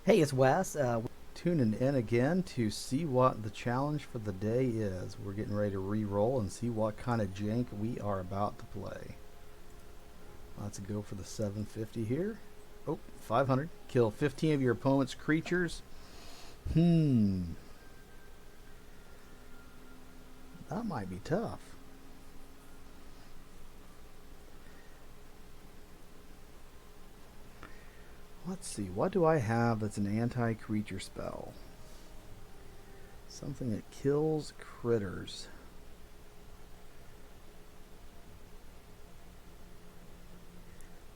Hey, it's Wes. Tuning in again to see what the challenge for the day is. We're getting ready to re-roll and see what kind of jank we are about to play. Let's go for the 750 here. Oh, 500. Kill 15 of your opponent's creatures. Hmm, that might be tough. Let's see, what do I have that's an anti-creature spell? Something that kills critters.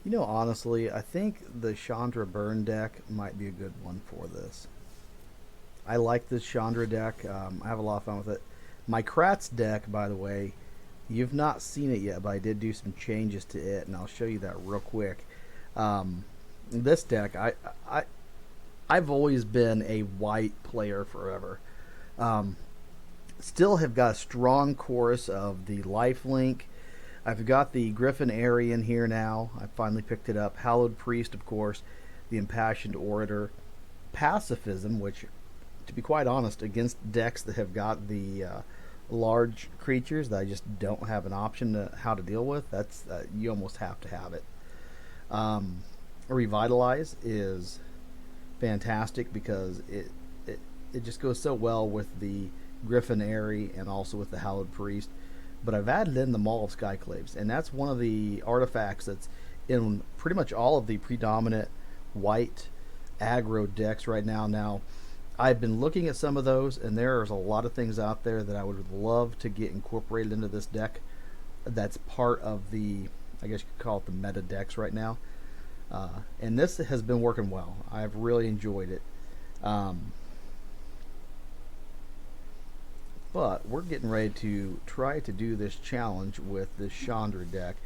You know, honestly, I think the Chandra Burn deck might be a good one for this. I like this Chandra deck. I have a lot of fun with it. My Kratz deck, by the way, you've not seen it yet, but I did do some changes to it, and I'll show you that real quick. This deck, I, I've always been a white player forever. Um, Still have got a strong chorus of the lifelink. I've got the Griffin Airy in here now. I finally picked it up. Hallowed Priest, of course, the Impassioned Orator, Pacifism, which, to be quite honest, against decks that have got the large creatures that I just don't have an option to how to deal with, that's you almost have to have it. Um, Revitalize is fantastic because it just goes so well with the Griffin Airy and also with the Hallowed Priest. But I've added in the Maul of Skyclaves, and that's one of the artifacts that's in pretty much all of the predominant white aggro decks right now. Now, I've been looking at some of those, and there's a lot of things out there that I would love to get incorporated into this deck. That's part of the, I guess you could call it the meta decks right now. And this has been working well. I've really enjoyed it. Um, but we're getting ready to try to do this challenge with this Chandra deck.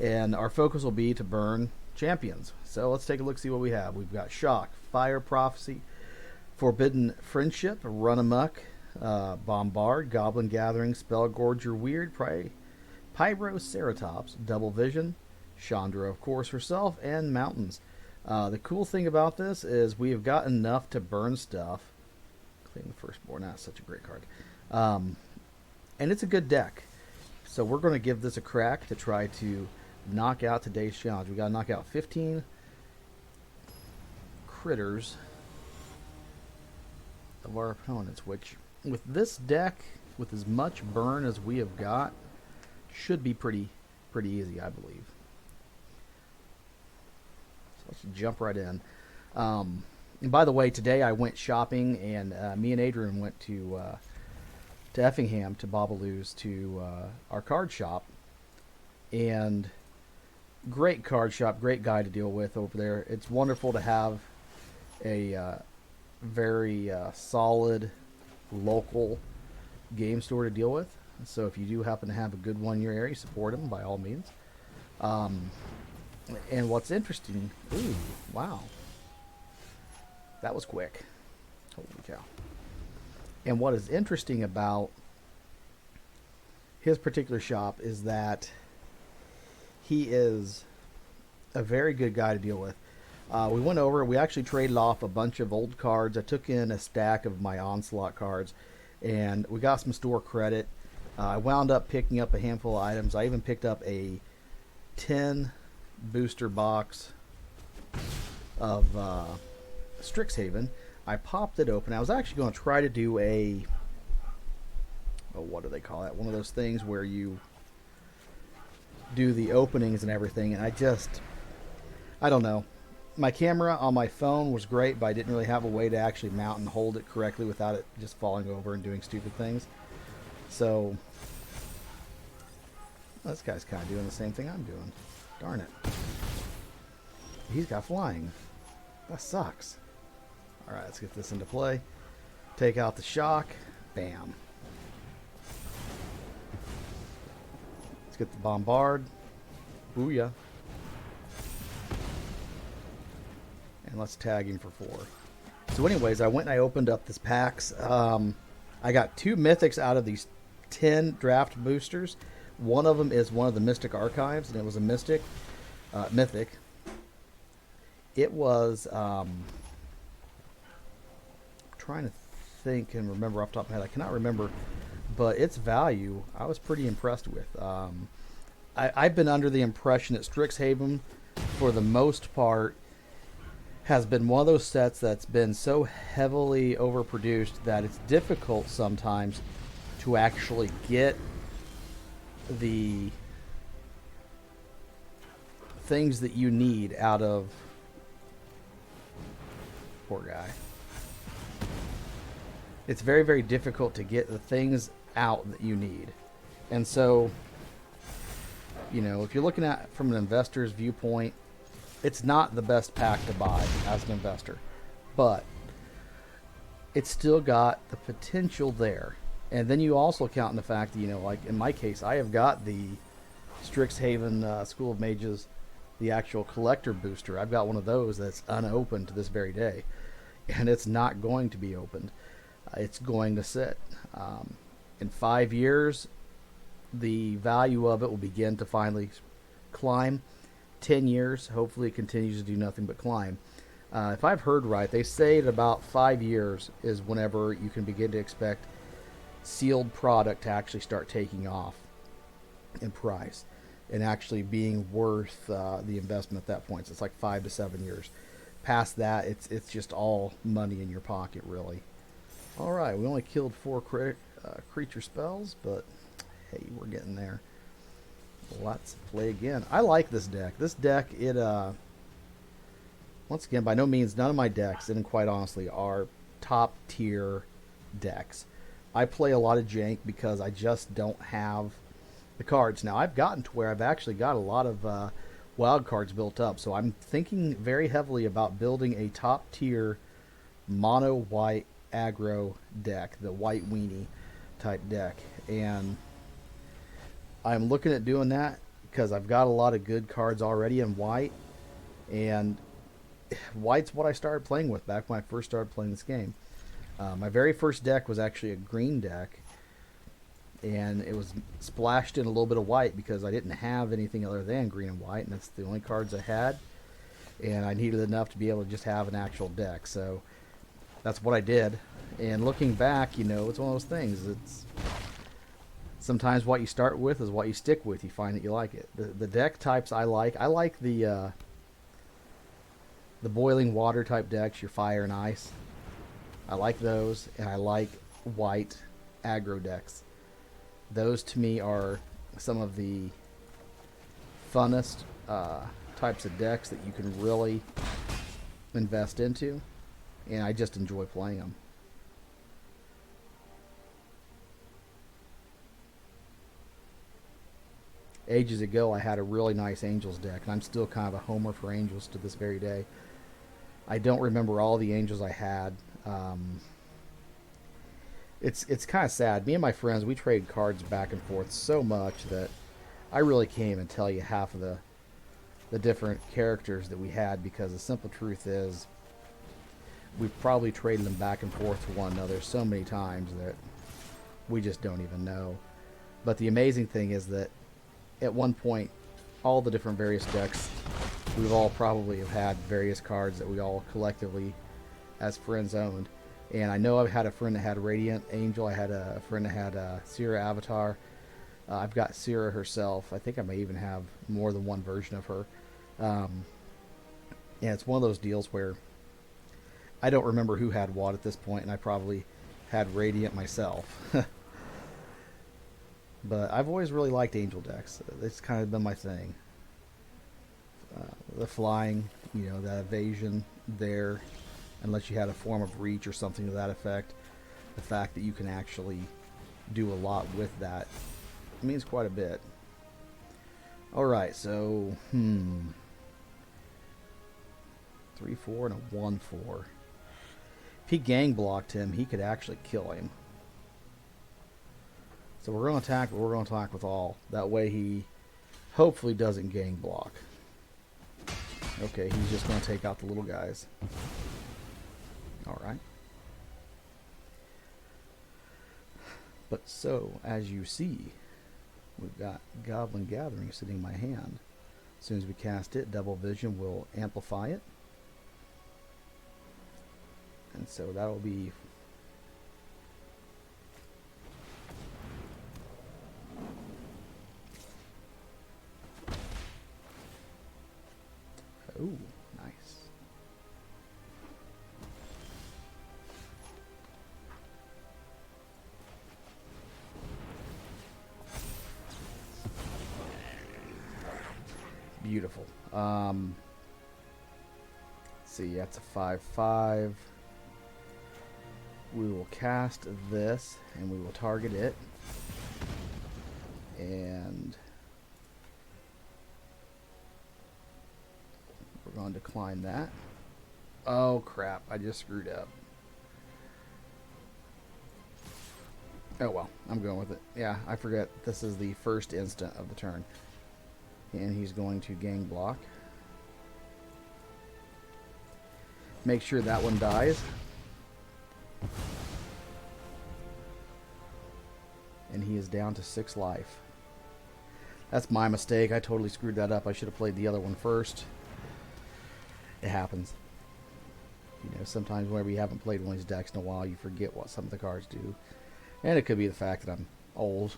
And our focus will be to burn champions. So let's take a look, see what we have. We've got Shock, Fire Prophecy, Forbidden Friendship, Run Amok, Bombard, Goblin Gathering, Spell Gorger, Weird, Pyroceratops, Double Vision, Chandra, of course, herself, and Mountains. The cool thing about this is we have got enough to burn stuff. Claim the Firstborn, that's such a great card. Um, and it's a good deck. So we're going to give this a crack to try to knock out today's challenge. We got to knock out 15 critters of our opponents, which with this deck, with as much burn as we have got, should be pretty easy, I believe. So let's jump right in. And by the way, today I went shopping, and me and Adrian went to Effingham to Babalu's to our card shop, and great card shop, great guy to deal with over there. It's wonderful to have a very solid local game store to deal with. So if you do happen to have a good one in your area, support them by all means. Um, and what's interesting, ooh, wow, that was quick. Holy cow. And what is interesting about his particular shop is that he is a very good guy to deal with. We went over, we actually traded off a bunch of old cards. I took in a stack of my Onslaught cards, and we got some store credit. I wound up picking up a handful of items. I even picked up a 10 booster box of Strixhaven. I popped it open. I was actually going to try to do a, oh, what do they call that? One of those things where you do the openings and everything, and I don't know. My camera on my phone was great, but I didn't really have a way to actually mount and hold it correctly without it just falling over and doing stupid things. So, well, this guy's kind of doing the same thing I'm doing. Darn it. He's got flying. That sucks. Alright, let's get this into play. Take out the shock. Bam. Let's get the bombard. Booyah. And let's tag him for 4. So anyways, I went and I opened up this packs. I got 2 mythics out of these 10 draft boosters. One of them is one of the Mystic Archives, and it was a mythic. It was trying to think and remember off the top of my head. I cannot remember, but its value I was pretty impressed with. I've been under the impression that Strixhaven, for the most part, has been one of those sets that's been so heavily overproduced that it's difficult sometimes to actually get the things that you need out of. Poor guy. It's very, very difficult to get the things out that you need. And so, you know, if you're looking at it from an investor's viewpoint, it's not the best pack to buy as an investor. But it's still got the potential there. And then you also count in the fact that, you know, like in my case, I have got the Strixhaven School of Mages, the actual collector booster. I've got one of those that's unopened to this very day. And it's not going to be opened. It's going to sit. In 5 years, the value of it will begin to finally climb. 10 years, hopefully it continues to do nothing but climb. If I've heard right, they say that about 5 years is whenever you can begin to expect sealed product to actually start taking off in price and actually being worth the investment at that point. So it's like 5 to 7 years. Past that, it's just all money in your pocket, really. All right, we only killed 4 creature spells, but hey, we're getting there. Let's play again. I like this deck. This deck, it once again, by no means, none of my decks, and quite honestly, are top tier decks. I play a lot of Jank because I just don't have the cards. Now, I've gotten to where I've actually got a lot of wild cards built up, so I'm thinking very heavily about building a top tier mono white aggro deck, the white weenie type deck, and I'm looking at doing that because I've got a lot of good cards already in white, and white's what I started playing with back when I first started playing this game. My very first deck was actually a green deck, and it was splashed in a little bit of white because I didn't have anything other than green and white, and that's the only cards I had, and I needed enough to be able to just have an actual deck, so that's what I did. And looking back, you know, it's one of those things. It's sometimes what you start with is what you stick with. You find that you like it. The deck types I like the boiling water type decks, your fire and ice. I like those, and I like white aggro decks. Those to me are some of the funnest types of decks that you can really invest into, and I just enjoy playing them. Ages ago, I had a really nice Angels deck, and I'm still kind of a homer for Angels to this very day. I don't remember all the Angels I had. It's kind of sad. Me and my friends, we trade cards back and forth so much that I really can't even tell you half of the different characters that we had, because the simple truth is we've probably traded them back and forth to one another so many times that we just don't even know. But the amazing thing is that at one point, all the different various decks, we've all probably have had various cards that we all collectively as friends owned. And I know I've had a friend that had Radiant Angel. I had a friend that had Sierra Avatar. I've got Sierra herself. I think I may even have more than one version of her. And it's one of those deals where I don't remember who had what at this point, and I probably had Radiant myself. But I've always really liked Angel decks. It's kind of been my thing. The flying, you know, that evasion there, unless you had a form of reach or something to that effect. The fact that you can actually do a lot with that means quite a bit. Alright, so, 3-4 and a 1-4. If he gang blocked him, he could actually kill him. So we're going to attack, but we're going to attack with all. That way he hopefully doesn't gang block. Okay, he's just going to take out the little guys. Alright. But so, as you see, we've got Goblin Gathering sitting in my hand. As soon as we cast it, Double Vision will amplify it. And so that'll be Beautiful. Let's see, that's a 5/5. We will cast this, and we will target it. And we're going to decline that. Oh, crap. I just screwed up. Oh, well. I'm going with it. Yeah, I forget. This is the first instant of the turn. And he's going to gang block. Make sure that one dies. And he is down to 6 life. That's my mistake. I totally screwed that up. I should have played the other one first. It happens. You know, sometimes whenever you haven't played one of these decks in a while, you forget what some of the cards do. And it could be the fact that I'm old.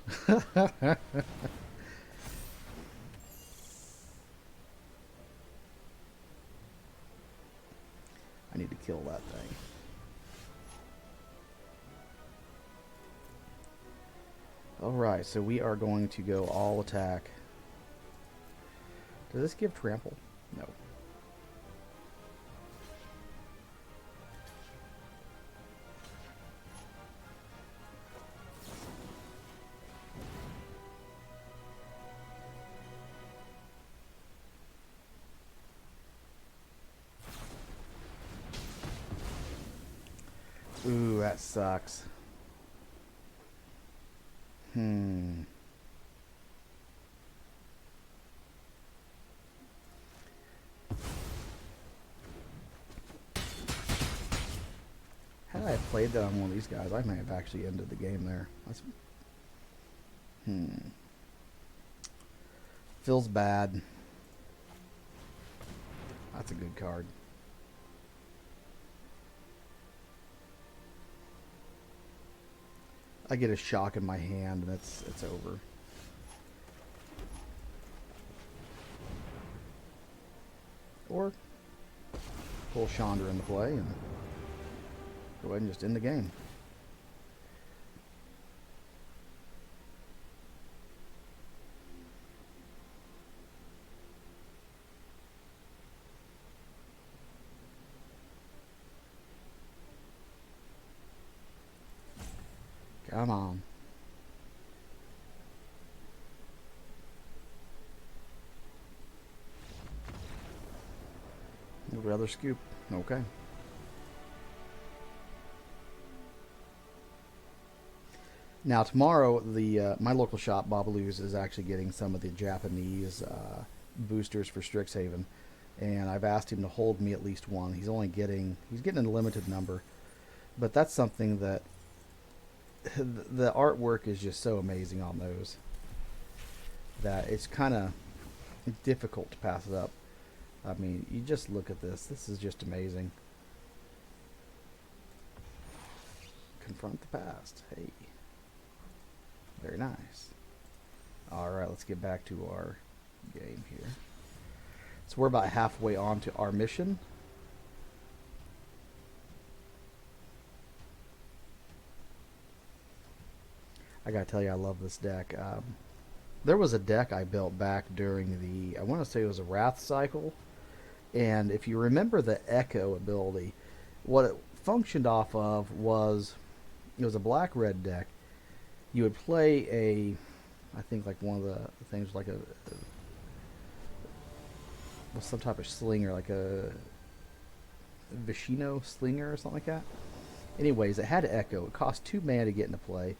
I need to kill that thing. Alright, so we are going to go all attack. Does this give trample? No. Ooh, that sucks. Had I played that on one of these guys, I may have actually ended the game there. That's, feels bad. That's a good card. I get a shock in my hand and it's over. Or pull Chandra into play and go ahead and just end the game. Come on. Would rather scoop. Okay. Now tomorrow, the my local shop, Babalu's, is actually getting some of the Japanese boosters for Strixhaven, and I've asked him to hold me at least one. He's getting a limited number, but that's something that the artwork is just so amazing on those that it's kind of difficult to pass it up. I mean, you just look at this. This is just amazing. Confront the past. Hey. Very nice. Alright, let's get back to our game here. So we're about halfway on to our mission. I gotta tell you, I love this deck. There was a deck I built back during the, I want to say it was a Wrath cycle. And if you remember the Echo ability, what it functioned off of was, it was a black-red deck. You would play a, I think like one of the things like some type of slinger, like a Vishino slinger or something like that. Anyways, it had Echo. It cost 2 mana to get into play.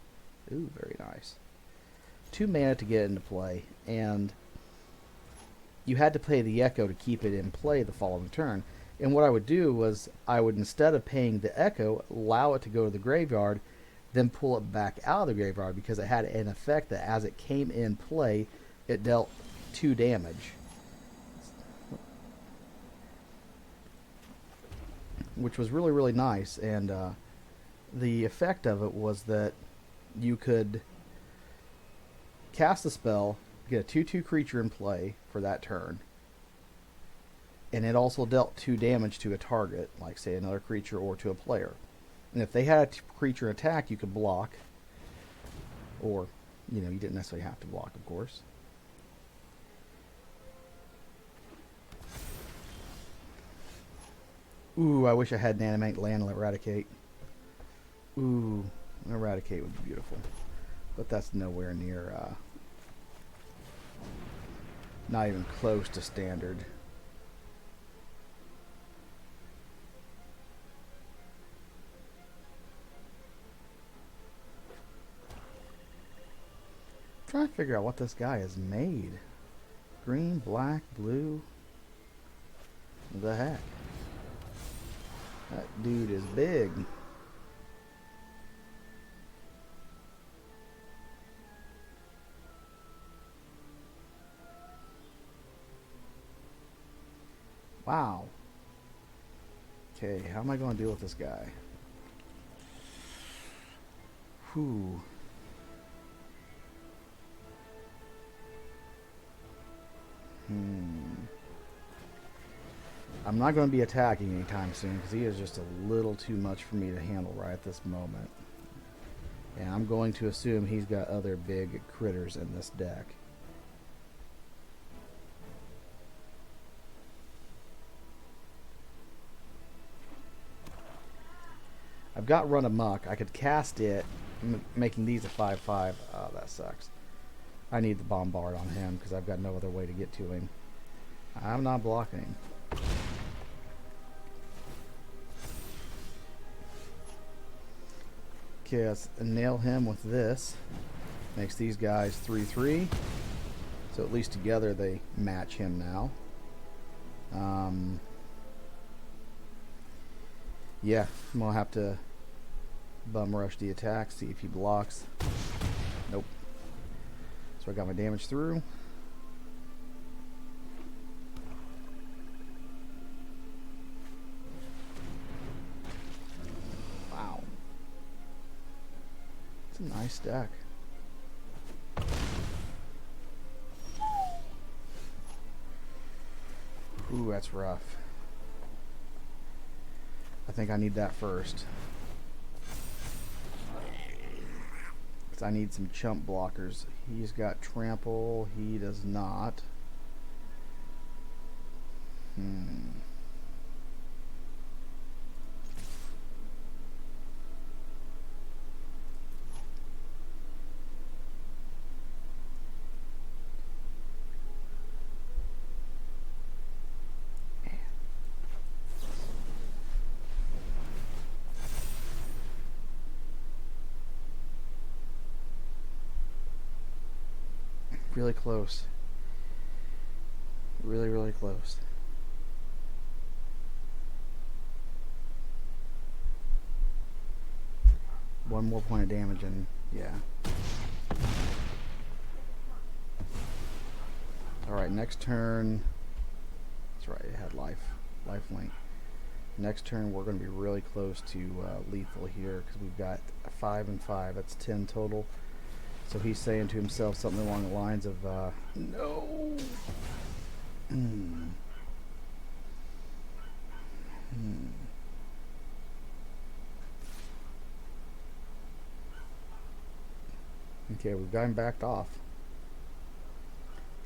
Ooh, very nice. 2 mana to get into play, and you had to play the Echo to keep it in play the following turn. And what I would do was, I would, instead of paying the Echo, allow it to go to the graveyard, then pull it back out of the graveyard, because it had an effect that as it came in play, it dealt 2 damage. Which was really, really nice. And the effect of it was that you could cast a spell, get a 2/2 creature in play for that turn, and it also dealt 2 damage to a target, like say another creature or to a player. And if they had a creature attack, you could block, or you didn't necessarily have to block, of course. Ooh, I wish I had an animate land eradicate. Ooh, an eradicate would be beautiful. But that's nowhere near, not even close to standard. Trying to figure out what this guy has made. Green, black, blue. What the heck? That dude is big. Wow. Okay, how am I going to deal with this guy? Whew. I'm not going to be attacking anytime soon because he is just a little too much for me to handle right at this moment. And I'm going to assume he's got other big critters in this deck. I've got Run Amok. I could cast it, making these a 5/5. Oh, that sucks. I need the Bombard on him because I've got no other way to get to him. I'm not blocking him. Okay, let's nail him with this. Makes these guys 3/3. So at least together they match him now. Yeah, I'm going to have to bum rush the attack, see if he blocks. Nope. So I got my damage through. Wow. It's a nice deck. Ooh, that's rough. I think I need that first. Because I need some chump blockers. He's got trample. He does not. Really close. Really, really close. One more point of damage and yeah. Alright, next turn. That's right, it had lifelink. Next turn we're going to be really close to lethal here because we've got a 5 and 5. That's 10 total. So he's saying to himself something along the lines of, no. Okay, we've got him backed off.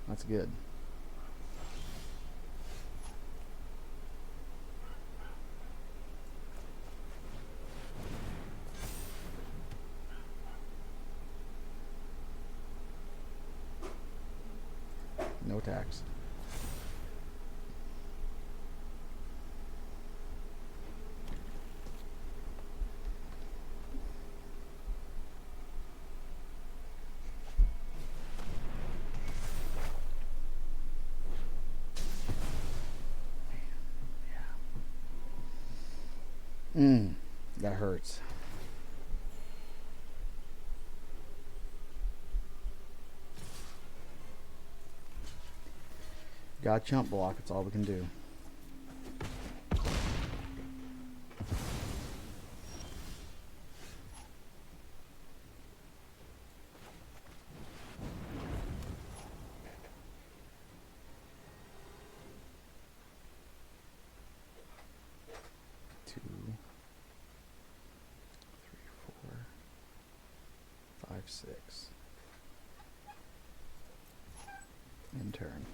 That's good. No attacks. That hurts. Got chump block, that's all we can do. Two, 3, 4, 5, 6. In turn.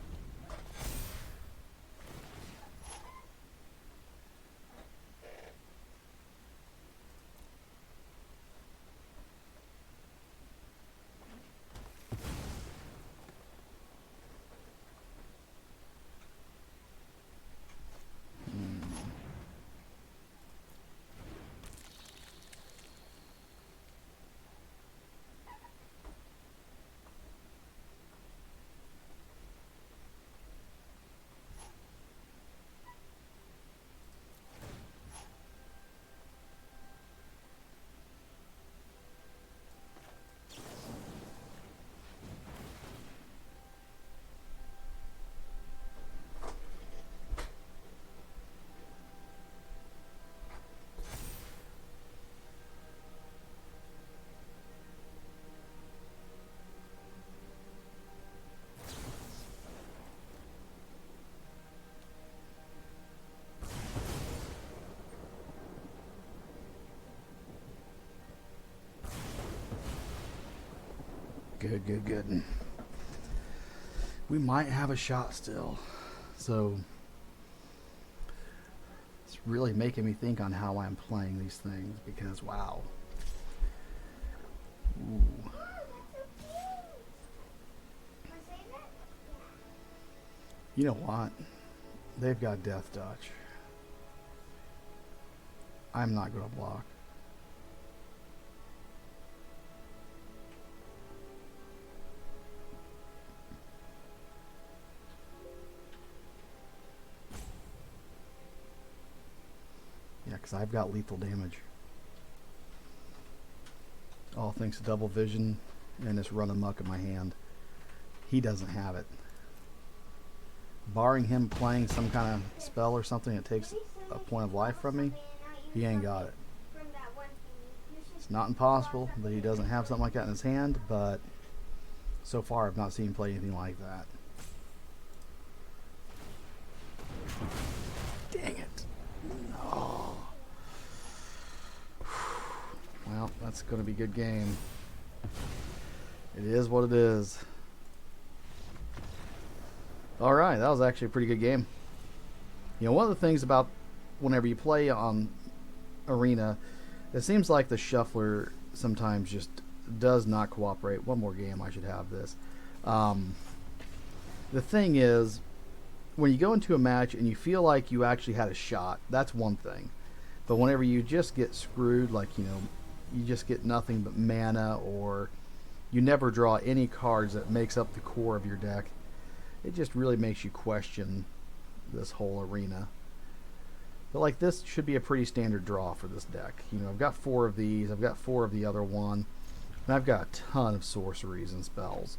Good, good, good. We might have a shot still. So it's really making me think on how I'm playing these things because wow. Ooh. You know what? They've got Death Touch. I'm not going to block. Yeah, because I've got lethal damage. All thanks to double vision and this run amok in my hand. He doesn't have it. Barring him playing some kind of spell or something that takes a point of life from me, he ain't got it. It's not impossible that he doesn't have something like that in his hand, but so far I've not seen him play anything like that. Dang it. No. Well, that's going to be a good game. It is what it is. Alright, that was actually a pretty good game. You know, one of the things about whenever you play on Arena, it seems like the shuffler sometimes just does not cooperate. One more game, I should have this. The thing is, when you go into a match and you feel like you actually had a shot, that's one thing. But whenever you just get screwed, like, you know, you just get nothing but mana, or you never draw any cards that makes up the core of your deck, it just really makes you question this whole arena. But like, this should be a pretty standard draw for this deck. You know, I've got 4 of these, I've got 4 of the other one, and I've got a ton of sorceries and spells.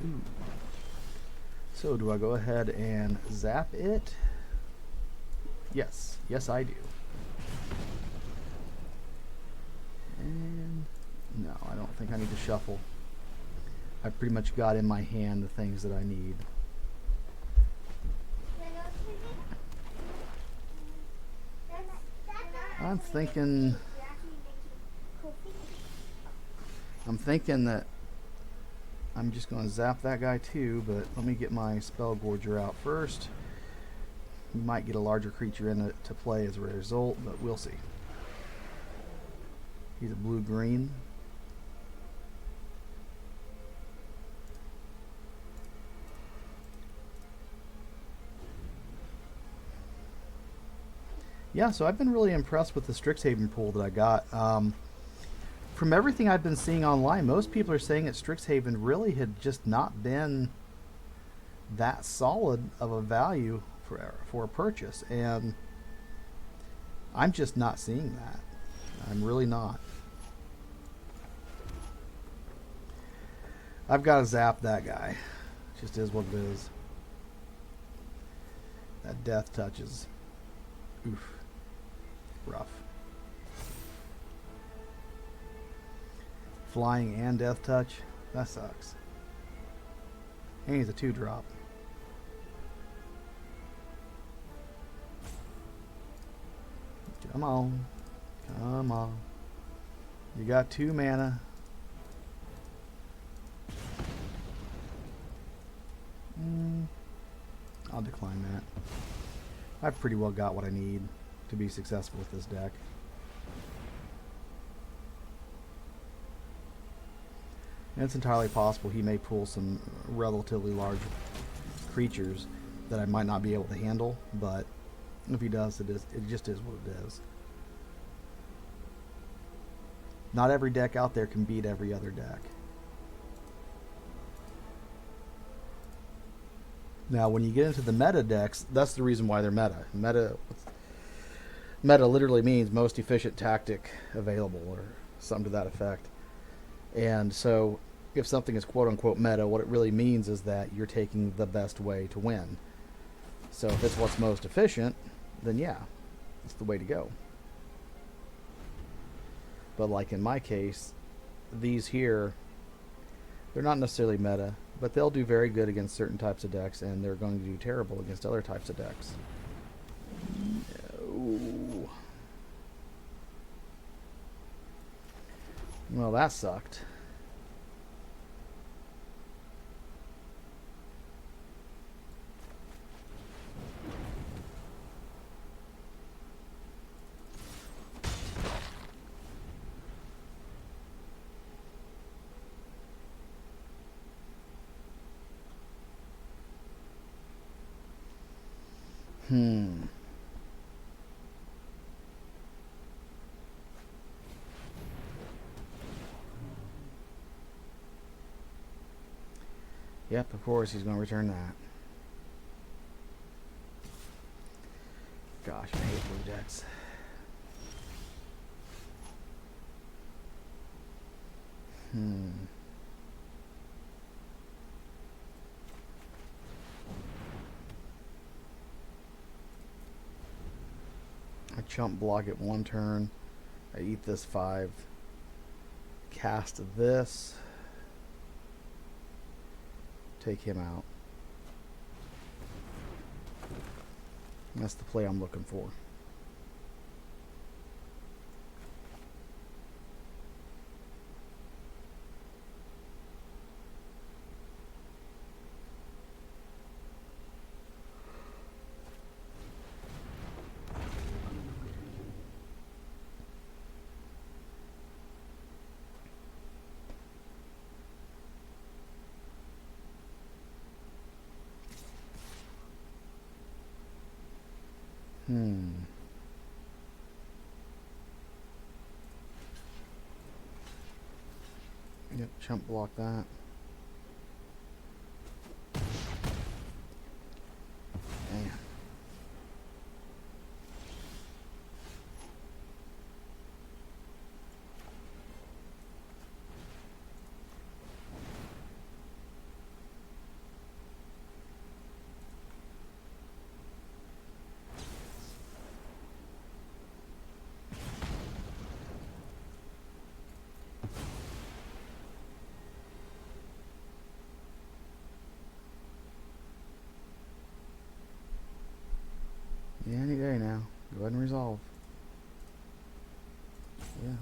Ooh. So do I go ahead and zap it? Yes, yes I do. And no, I don't think I need to shuffle. I pretty much got in my hand the things that I need. I'm thinking that I'm just going to zap that guy too, but let me get my Spell Gorger out first. You might get a larger creature in it to play as a result, but we'll see. He's a blue-green. Yeah, so I've been really impressed with the Strixhaven pool that I got. From everything I've been seeing online, most people are saying that Strixhaven really had just not been that solid of a value for a purchase, and I'm just not seeing that. I'm really not. I've got to zap that guy. It just is what it is. That death touches. Oof. Rough. Flying and death touch. That sucks. And he's a 2-drop. Come on. Come on. You got 2 mana. I'll decline that. I've pretty well got what I need to be successful with this deck. And it's entirely possible he may pull some relatively large creatures that I might not be able to handle, but if he does, it just is what it is. Not every deck out there can beat every other deck. Now, when you get into the meta decks, that's the reason why they're meta. Meta literally means most efficient tactic available, or something to that effect. And so, if something is quote-unquote meta, what it really means is that you're taking the best way to win. So if it's what's most efficient, then yeah, it's the way to go. But like in my case, these here, they're not necessarily meta, But they'll do very good against certain types of decks, and they're going to do terrible against other types of decks. Ooh. Well, that sucked. Yep, of course he's going to return that. Gosh, I hate blue decks. I chump block it one turn. I eat this 5. Cast this. Take him out. That's the play I'm looking for. Yep, chump block that. Man. Yeah, any day now. Go ahead and resolve. Yeah.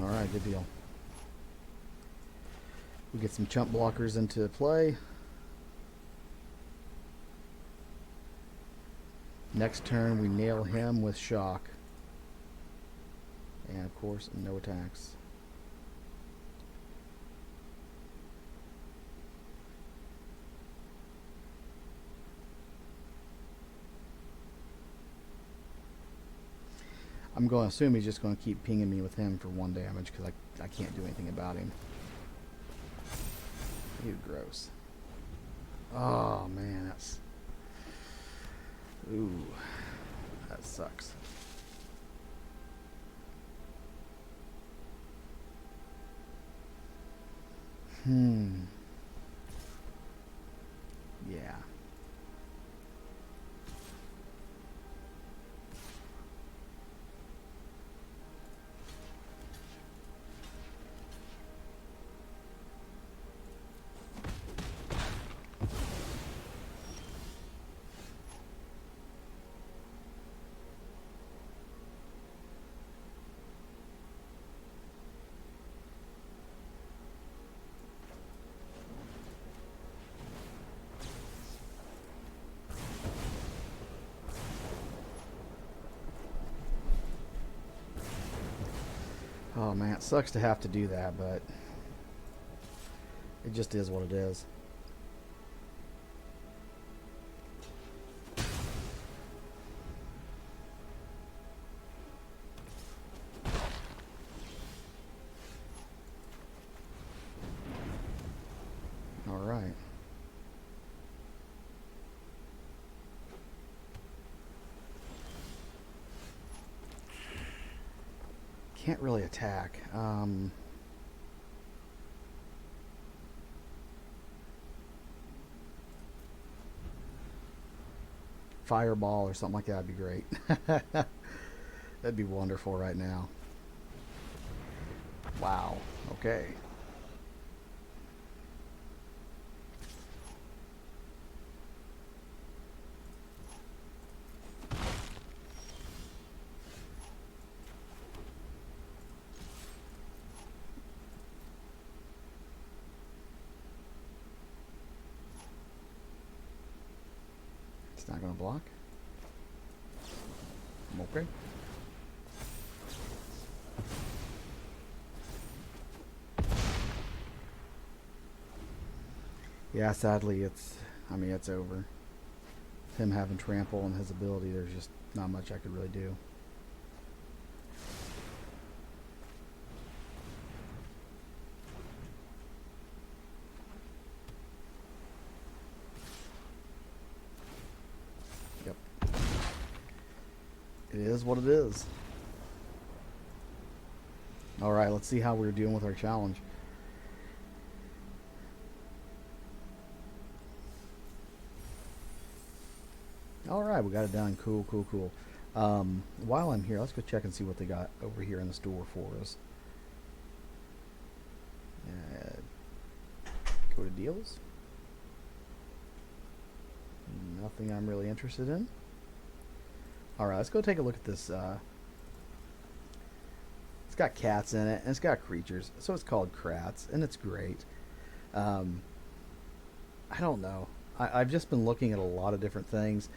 Alright, good deal. We get some chump blockers into play. Next turn we nail him with shock. And of course, no attacks. I'm going to assume he's just going to keep pinging me with him for 1 damage because I can't do anything about him. Ew, gross. Oh, man, that's... Ooh, that sucks. Yeah. Oh man, it sucks to have to do that, but it just is what it is. All right. Can't really attack. Fireball or something like that would be great. That'd be wonderful right now. Wow. Okay. It's not going to block. Okay. Yeah, sadly, it's over. Him having trample and his ability, there's just not much I could really do. Yep. It is what it is. Alright, let's see how we're doing with our challenge. Alright, we got it done. Cool, cool, cool. While I'm here, let's go check and see what they got over here in the store for us. Go to deals. Nothing I'm really interested in. Alright, let's go take a look at this. It's got cats in it, and it's got creatures, so it's called Krats, and it's great. I don't know. I've just been looking at a lot of different things.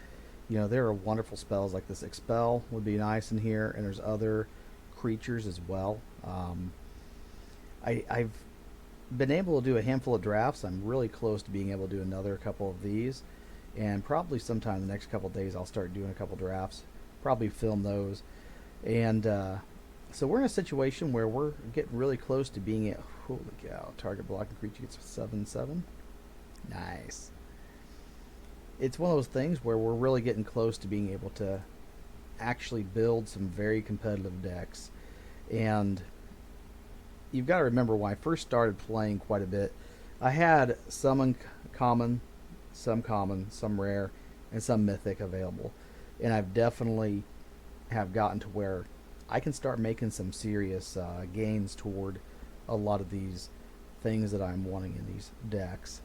You know, there are wonderful spells like this. Expel would be nice in here, and there's other creatures as well. I've been able to do a handful of drafts. I'm really close to being able to do another couple of these, and probably sometime in the next couple of days I'll start doing a couple drafts. Probably film those, and so we're in a situation where we're getting really close to being at. Holy cow! Target blocking creature gets 7/7. Nice. It's one of those things where we're really getting close to being able to actually build some very competitive decks. And you've got to remember, when I first started playing quite a bit, I had some uncommon, some rare, and some mythic available. And I've definitely have gotten to where I can start making some serious gains toward a lot of these things that I'm wanting in these decks.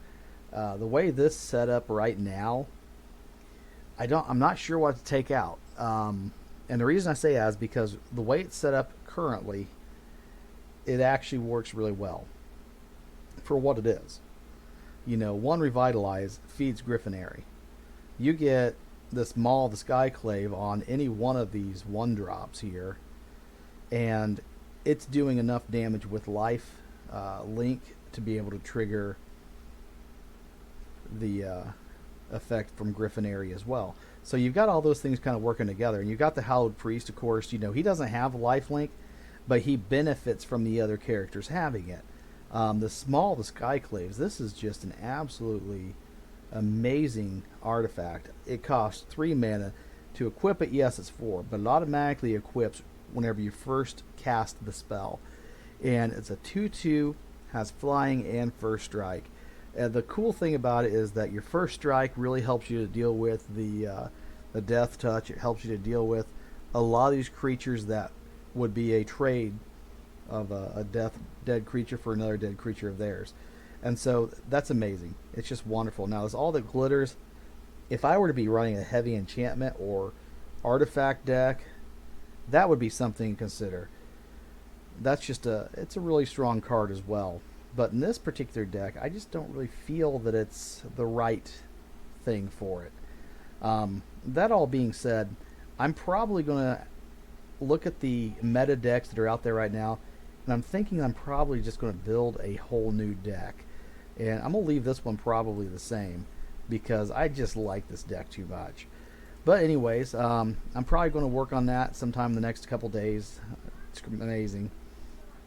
The way this set up right now, I'm not sure what to take out. And the reason I say that is because the way it's set up currently, it actually works really well for what it is. You know, one Revitalize feeds Griffinary. You get this Maul of the Skyclave on any one of these 1-drops here, and it's doing enough damage with life link to be able to trigger the effect from Griffinary as well. So you've got all those things kind of working together, and you've got the Hallowed Priest, of course. You know, he doesn't have lifelink, but he benefits from the other characters having it. The Small, the Skyclaves, this is just an absolutely amazing artifact. It costs 3 mana to equip it. Yes, it's 4, but it automatically equips whenever you first cast the spell, and it's a 2/2, has flying and first strike. The cool thing about it is that your first strike really helps you to deal with the death touch. It helps you to deal with a lot of these creatures that would be a trade of a dead creature for another dead creature of theirs. And so that's amazing. It's just wonderful. Now, there's all the glitters. If I were to be running a heavy enchantment or artifact deck, that would be something to consider. It's a really strong card as well. But in this particular deck, I just don't really feel that it's the right thing for it. That all being said, I'm probably going to look at the meta decks that are out there right now, and I'm thinking I'm probably just going to build a whole new deck. And I'm going to leave this one probably the same, because I just like this deck too much. But anyways, I'm probably going to work on that sometime in the next couple days. It's amazing.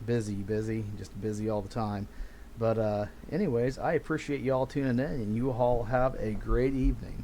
Busy, just busy all the time. But anyways, I appreciate you all tuning in, and you all have a great evening.